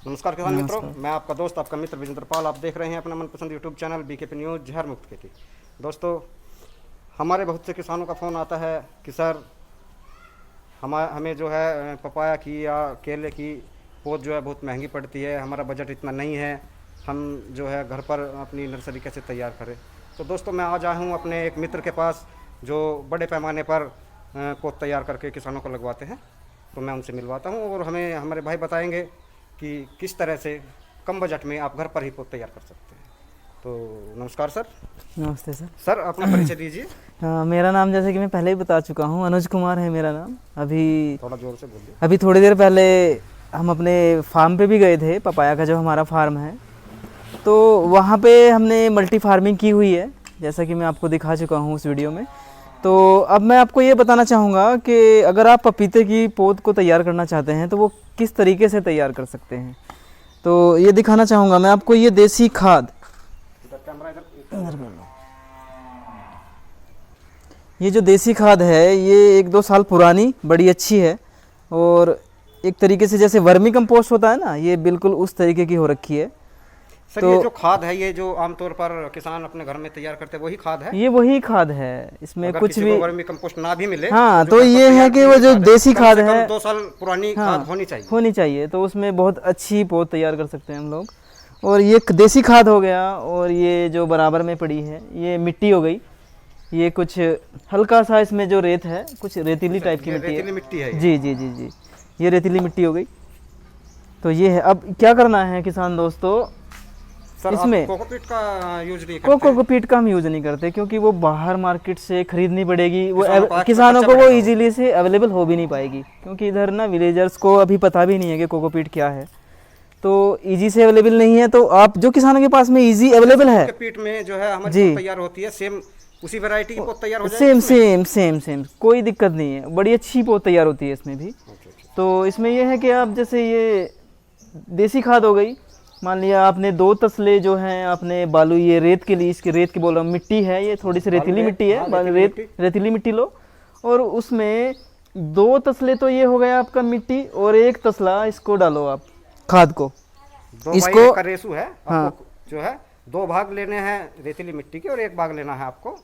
नमस्कार किसान मित्रों, नमस्कार। मैं आपका दोस्त आपका मित्र विजेंद्र पाल। आप देख रहे हैं अपना मनपसंद यूट्यूब चैनल बीकेपी न्यूज़ जहर मुक्त खेती। दोस्तों, हमारे बहुत से किसानों का फ़ोन आता है कि सर हमें जो है पपाया की या केले की पौध जो है बहुत महंगी पड़ती है, हमारा बजट इतना नहीं है, हम जो है घर पर अपनी नर्सरी कैसे तैयार करें। तो दोस्तों, मैं आज आया हूँ अपने एक मित्र के पास जो बड़े पैमाने पर पौध तैयार करके किसानों को लगवाते हैं। तो मैं उनसे मिलवाता हूँ और हमें हमारे भाई बताएंगे कि किस तरह से कम बजट में आप घर पर ही पौध तैयार कर सकते हैं। तो नमस्कार सर। नमस्ते सर। सर अपना परिचय दीजिए। मेरा नाम जैसे कि मैं पहले ही बता चुका हूँ, अनुज कुमार है मेरा नाम। थोड़ा जोर से बोलिए। अभी थोड़ी देर पहले हम अपने फार्म पे भी गए थे, पपाया का जो हमारा फार्म है, तो वहाँ पे हमने मल्टी फार्मिंग की हुई है, जैसा कि मैं आपको दिखा चुका हूँ उस वीडियो में। तो अब मैं आपको ये बताना चाहूँगा कि अगर आप पपीते की पौध को तैयार करना चाहते हैं तो वो किस तरीके से तैयार कर सकते हैं। तो ये दिखाना चाहूँगा मैं आपको, ये देसी खाद, ये जो देसी खाद है ये 1-2 साल पुरानी बड़ी अच्छी है, और एक तरीके से जैसे वर्मी कंपोस्ट होता है ना, ये बिल्कुल उस तरीके की हो रखी है। सर तो ये जो खाद है, ये जो आमतौर पर किसान अपने घर में तैयार करते हैं वही खाद है? ये वही खाद है, इसमें अगर कुछ किसी भी को वर्मी कंपोस्ट ना भी मिले, हाँ, जो तो घर पर ये तैयार है कि की वो हुई जो खाद देसी कम खाद से कम है 2 साल पुरानी हाँ, खाद होनी चाहिए, तो उसमें बहुत अच्छी पौध तैयार कर सकते हैं हम लोग। और ये देसी खाद हो गया, और ये जो बराबर में पड़ी है ये मिट्टी हो गई, ये कुछ हल्का सा इसमें जो रेत है, कुछ रेतीली टाइप की मिट्टी रेतीली है। मिट्टी है ये। जी जी जी जी, ये रेतीली मिट्टी हो गई। तो ये है, अब क्या करना है किसान दोस्तों, सर इसमें आप कोकोपीट का यूज नहीं करते? कोकोपीट का हम यूज़ नहीं करते, क्योंकि वो बाहर मार्केट से खरीदनी पड़ेगी, वो किसानों किसानों खर्चा को वो बढ़ेगा इजीली से अवेलेबल हो भी नहीं पाएगी, क्योंकि इधर ना विलेजर्स को अभी पता भी नहीं है कि कोकोपीट क्या है, तो इजी से अवेलेबल नहीं है। तो आप जो किसानों के पास में इजी अवेलेबल है कोकोपीट में जो है हमारी जी, पौध तैयार होती है, सेम उसी वैरायटी की पौध तैयार हो जाएगी सेम इसमें? सेम सेम सेम कोई दिक्कत नहीं है, बड़ी अच्छी पौध तैयार होती है इसमें भी। तो इसमें ये है कि आप जैसे ये देसी खाद हो गई, मान लिया आपने 2 तसले जो हैं आपने बालू, ये रेत के लिए, इसकी रेत की बोल रहा हूँ, मिट्टी है ये, थोड़ी सी रेतीली मिट्टी है, रेतीली मिट्टी लो, और उसमें 2 तसले तो ये हो गया आपका मिट्टी, और 1 तसला इसको डालो आप खाद को, 2x1 का रेशू है आपको। हाँ, जो है 2 भाग लेने हैं रेतीली मिट्टी के, और 1 भाग लेना है आपको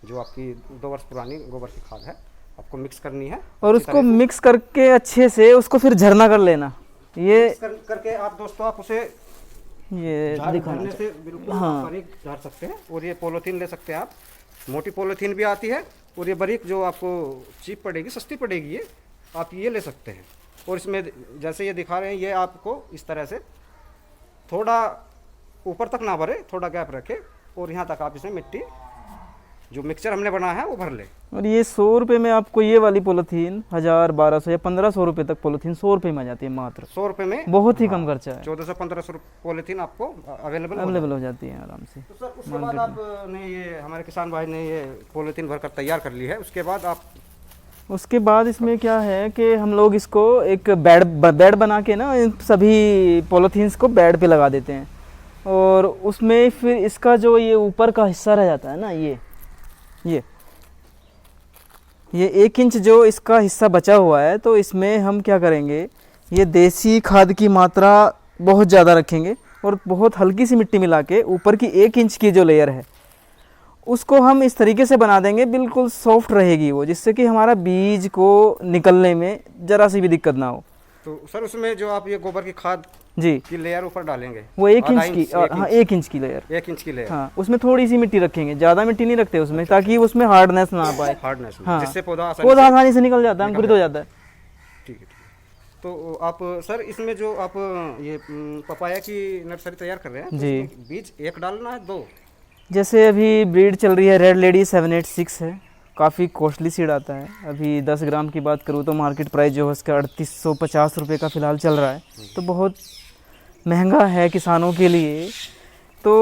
जो आपकी 2 वर्ष पुरानी गोबर की खाद है, आपको मिक्स करनी है। और उसको मिक्स करके अच्छे से उसको फिर झरना कर लेना। ये करके आप दोस्तों आप उसे ये दिखाना से बिल्कुल हाँ, बारीक झाड़ सकते हैं। और ये पॉलीथीन ले सकते हैं आप, मोटी पॉलीथीन भी आती है, और ये बारीक जो आपको चीप पड़ेगी, सस्ती पड़ेगी, ये आप ये ले सकते हैं। और इसमें जैसे ये दिखा रहे हैं, ये आपको इस तरह से थोड़ा ऊपर तक ना भरे, थोड़ा गैप रखे, और यहाँ तक आप इसमें मिट्टी जो मिक्सचर हमने बनाया है वो भर ले। और ये 100 रुपये में आपको ये वाली पॉलीथीन 1000-1200 या 1500 रुपये तक पॉलीथीन 100 रुपये में आ जाती है, मात्र 100 रुपये में बहुत ही कम खर्चा है, 1400-1500 पॉलीथीन आपको अवेलेबल हो जाती है आराम से। तो सर उसके बाद आपने ये हमारे किसान भाई ने ये पॉलीथीन भरकर तैयार कर ली है, उसके बाद इसमें क्या है कि हम लोग इसको एक बेड बना के ना, इन सभी पॉलीथीन्स को बेड पे लगा देते हैं, और उसमें फिर इसका जो ये ऊपर का हिस्सा रह जाता है ना, ये 1 इंच जो इसका हिस्सा बचा हुआ है, तो इसमें हम क्या करेंगे, ये देसी खाद की मात्रा बहुत ज़्यादा रखेंगे, और बहुत हल्की सी मिट्टी मिला के ऊपर की 1 इंच की जो लेयर है उसको हम इस तरीके से बना देंगे, बिल्कुल सॉफ्ट रहेगी वो, जिससे कि हमारा बीज को निकलने में ज़रा सी भी दिक्कत ना हो। तो सर उसमें जो आप ये गोबर की खाद जी की लेयर ऊपर डालेंगे वो 1 इंच की, हाँ 1 इंच की लेयर, 1 इंच की लेयर। हाँ, उसमें थोड़ी सी मिट्टी रखेंगे, ज़्यादा मिट्टी नहीं रखते उसमें, ताकि उसमें हार्डनेस ना आ पाए, हार्डनेस, हाँ, जिससे पौधा आसानी से निकल जाता है, अंकुरित हो जाता है। ठीक है। तो आप सर इसमें जो आप ये पपाया की नर्सरी तैयार कर रहे हैं, तो जी, इसमें बीज 1 डालना है 2? जैसे अभी ब्रीड चल रही है रेड लेडी 786 है, काफ़ी कॉस्टली सीड आता है। अभी 10 ग्राम की बात करूँ तो मार्केट प्राइस जो है उसका 3850 रुपये का फ़िलहाल चल रहा है, तो बहुत महंगा है किसानों के लिए। तो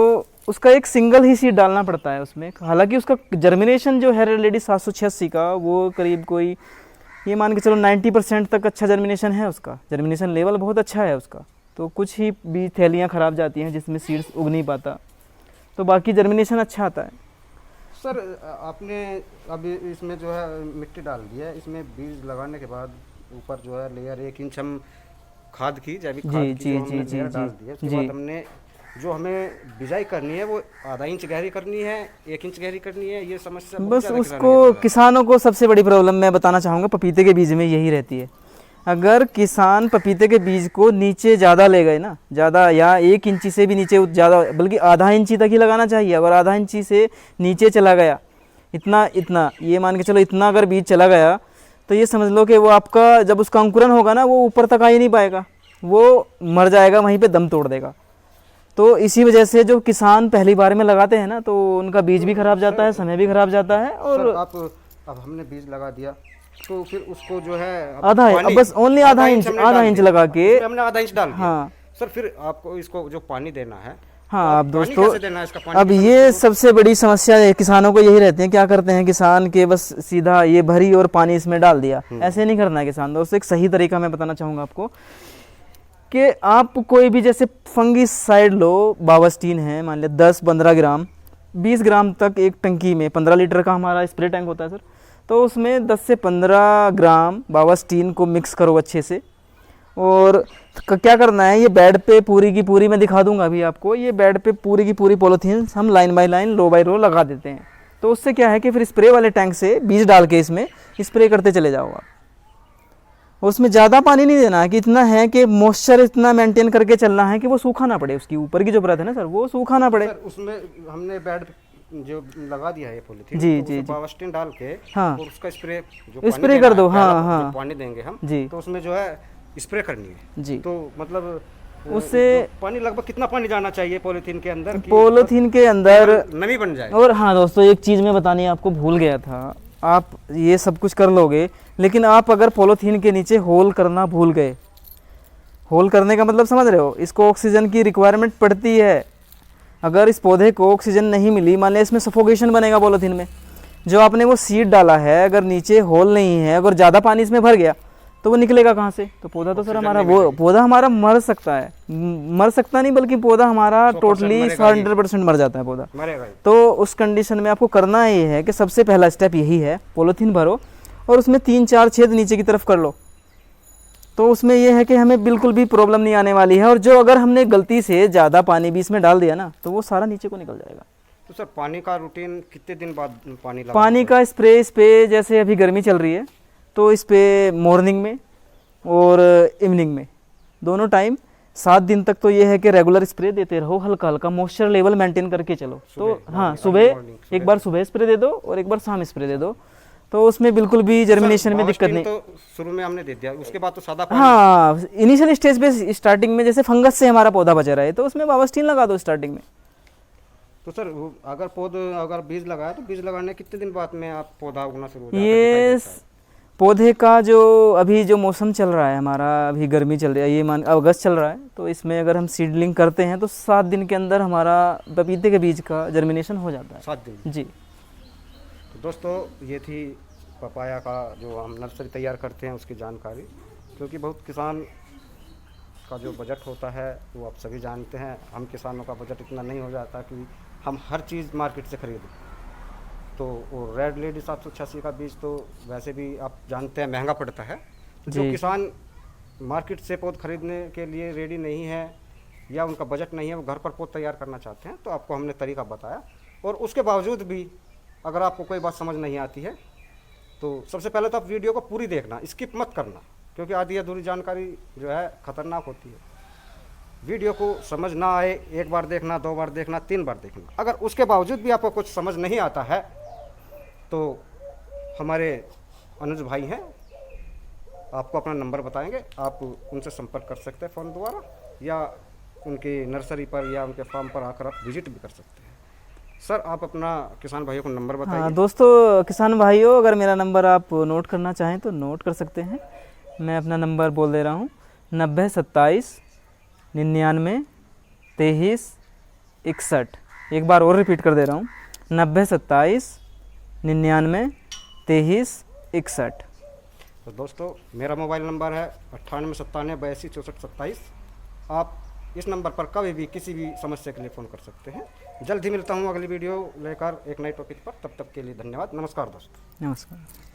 उसका एक सिंगल ही सीड डालना पड़ता है उसमें, हालांकि उसका जर्मिनेशन जो है रेड लेडी 786 का, वो करीब कोई ये मान के चलो 90% तक अच्छा जर्मिनेशन है, उसका जर्मिनेशन लेवल बहुत अच्छा है उसका। तो कुछ ही बीज थैलियाँ ख़राब जाती हैं जिसमें सीड्स उग नहीं पाता, तो बाकी जर्मिनेशन अच्छा आता है। सर आपने अभी इसमें जो है मिट्टी डाल दी है, इसमें बीज लगाने के बाद ऊपर जो है लेयर 1 इंच हम खाद की, जैविक जी, खाद की जी, जो हमने जी, लेयर जी, डाल दी है, उसके जी। बाद हमने जो हमें बिजाई करनी है वो आधा इंच गहरी करनी है, 1 इंच गहरी करनी है, ये समस्या बहुत बस ज़्यादा किसानों के उसको पास है। किसानों को सबसे बड़ी प्रॉब्लम मैं बताना चाहूँगा पपीते के बीज में यही रहती है। अगर किसान पपीते के बीज को नीचे ज़्यादा ले गए ना, ज़्यादा या 1 इंची से भी नीचे ज़्यादा, बल्कि आधा इंची तक ही लगाना चाहिए। अगर आधा इंची से नीचे चला गया, इतना इतना ये मान के चलो, इतना अगर बीज चला गया, तो ये समझ लो कि वो आपका जब उसका अंकुरन होगा ना, वो ऊपर तक आ ही नहीं पाएगा, वो मर जाएगा, वहीं पे दम तोड़ देगा। तो इसी वजह से जो किसान पहली बार में लगाते हैं ना, तो उनका बीज भी खराब जाता है, समय भी खराब जाता है। सर और आप, अब हमने बीज लगा दिया तो फिर उसको जो है अब आधा पानी, बस ओनली आधा इंच, हमने आधा डाल इंच दिया। लगा के, उसमें हमने आधा इंच डाल दिया। हाँ सर फिर आपको इसको जो पानी देना है, हाँ। तो अब पानी दोस्तों, कैसे देना है इसका पानी अब की ये समस्या सबसे बड़ी समस्या है, किसानों को यही रहती है। क्या करते हैं किसान के, बस सीधा ये भरी और पानी इसमें डाल दिया। ऐसे नहीं करना है किसान दोस्तों। एक सही तरीका मैं बताना चाहूँगा आपको कि आप कोई भी जैसे फंगिसाइड लो, बावस्टीन है मान लिया 10-15 ग्राम, 20 ग्राम तक एक टंकी में, 15 लीटर का हमारा स्प्रे टैंक होता है सर, तो उसमें 10 से 15 ग्राम बावस्टीन को मिक्स करो अच्छे से। और क्या करना है, ये बेड पे पूरी की पूरी, मैं दिखा दूंगा अभी आपको, ये बेड पे पूरी की पूरी पॉलीथीन हम line by line, row by row लगा देते हैं। तो उससे क्या है कि फिर स्प्रे वाले टैंक से बीज डाल के इसमें स्प्रे करते चले जाओ आप। उसमें ज़्यादा पानी नहीं देना है, कि इतना है कि मॉइस्चर इतना मेंटेन करके चलना है कि वो सूखा ना पड़े, उसकी ऊपर की जो परत है ना सर, वो सूखा ना पड़े। सर उसमें हमने बेड जो लगा दिया है ये पॉलीथीन, जी, तो जी, उसमें बावस्टीन डाल के हाँ। और उसका स्प्रे जो पानी स्प्रे देना कर दो, है, पहला हाँ, जो हाँ। पानी देंगे हम, जी। तो उसमें जो है स्प्रे करनी है। जी। तो मतलब उससे जो पानी लगभग कितना पानी जाना चाहिए पॉलीथीन के अंदर कि पॉलीथीन के अंदर नमी बन जाए? और हाँ दोस्तों, एक चीज़ मैं बतानी आपको भूल गया था। आप ये सब कुछ कर लोगे, लेकिन आप अगर पॉलीथीन के नीचे होल करना भूल गए, होल करने का मतलब समझ रहे हो, इसको ऑक्सीजन की रिक्वायरमेंट पड़ती है। अगर इस पौधे को ऑक्सीजन नहीं मिली, मान लिया इसमें सफोकेशन बनेगा पॉलीथीन में, जो आपने वो सीड डाला है, अगर नीचे होल नहीं है, अगर ज़्यादा पानी इसमें भर गया, तो वो निकलेगा कहाँ से? तो पौधा तो सर हमारा, वो पौधा हमारा मर सकता है, मर सकता नहीं बल्कि पौधा हमारा टोटली 100% मर जाता है पौधा, मरेगा। तो उस कंडीशन में आपको करना ये है कि सबसे पहला स्टेप यही है, पॉलीथीन भरो और उसमें 3-4 छेद नीचे की तरफ कर लो। तो उसमें यह है कि हमें बिल्कुल भी प्रॉब्लम नहीं आने वाली है। और जो अगर हमने गलती से ज़्यादा पानी भी इसमें डाल दिया ना, तो वो सारा नीचे को निकल जाएगा। तो सर पानी का रूटीन कितने दिन बाद पानी लगाना? पानी का स्प्रे इस पे, जैसे अभी गर्मी चल रही है तो इस पे मॉर्निंग में और इवनिंग में दोनों टाइम 7 दिन तक तो ये है कि रेगुलर स्प्रे देते रहो, हल्का हल्का मॉइस्चर लेवल मेंटेन करके चलो। तो हाँ, सुबह एक बार सुबह स्प्रे दे दो और एक बार शाम स्प्रे दे दो, तो उसमें बिल्कुल भी जर्मिनेशन में दिक्कत नहीं। तो शुरू में हमने दे दिया, उसके बाद तो सादा पानी। हाँ, इनिशियल स्टेज पे स्टार्टिंग में जैसे फंगस से हमारा पौधा बचा रहे, तो उसमें बावस्टीन लगा दो स्टार्टिंग में। तो सर अगर बीज लगाया तो बीज लगाने कितने दिन बाद में आप पौधा उगना शुरू हो जाता है? ये पौधे का जो अभी जो मौसम चल रहा है हमारा, अभी गर्मी चल रही है, ये मान अगस्त चल रहा है, तो इसमें अगर हम सीडलिंग करते हैं तो 7 दिन के अंदर हमारा पपीते के बीज का जर्मिनेशन हो जाता है। 7 दिन जी। तो दोस्तों ये थी पपाया का जो हम नर्सरी तैयार करते हैं उसकी जानकारी, क्योंकि बहुत किसान का जो बजट होता है वो आप सभी जानते हैं। हम किसानों का बजट इतना नहीं हो जाता कि हम हर चीज़ मार्केट से खरीदें। तो वो रेड लेडी 786 का बीज तो वैसे भी आप जानते हैं महंगा पड़ता है। तो जो किसान मार्केट से पौध खरीदने के लिए रेडी नहीं है या उनका बजट नहीं है, वो घर पर पौध तैयार करना चाहते हैं, तो आपको हमने तरीका बताया। और उसके बावजूद भी अगर आपको कोई बात समझ नहीं आती है तो सबसे पहले तो आप वीडियो को पूरी देखना, स्किप मत करना, क्योंकि आधी अधूरी जानकारी जो है खतरनाक होती है। वीडियो को समझ ना आए, 1 बार देखना, 2 बार देखना, 3 बार देखना। अगर उसके बावजूद भी आपको कुछ समझ नहीं आता है तो हमारे अनुज भाई हैं, आपको अपना नंबर बताएंगे, आप उनसे संपर्क कर सकते हैं फ़ोन द्वारा, या उनकी नर्सरी पर या उनके फार्म पर आकर आप विजिट भी कर सकते हैं। सर आप अपना किसान भाइयों को नंबर बताइए। हाँ दोस्तों, किसान भाइयों, अगर मेरा नंबर आप नोट करना चाहें तो नोट कर सकते हैं। मैं अपना नंबर बोल दे रहा हूँ, 90 27 99 23 61। एक बार और रिपीट कर दे रहा हूँ, 90 27 99 23 61। तो दोस्तों मेरा मोबाइल नंबर है 98 97 82 64 27। आप इस नंबर पर कभी भी किसी भी समस्या के लिए फ़ोन कर सकते हैं। जल्द ही मिलता हूँ अगली वीडियो लेकर एक नए टॉपिक पर। तब तक के लिए धन्यवाद। नमस्कार दोस्तों। नमस्कार।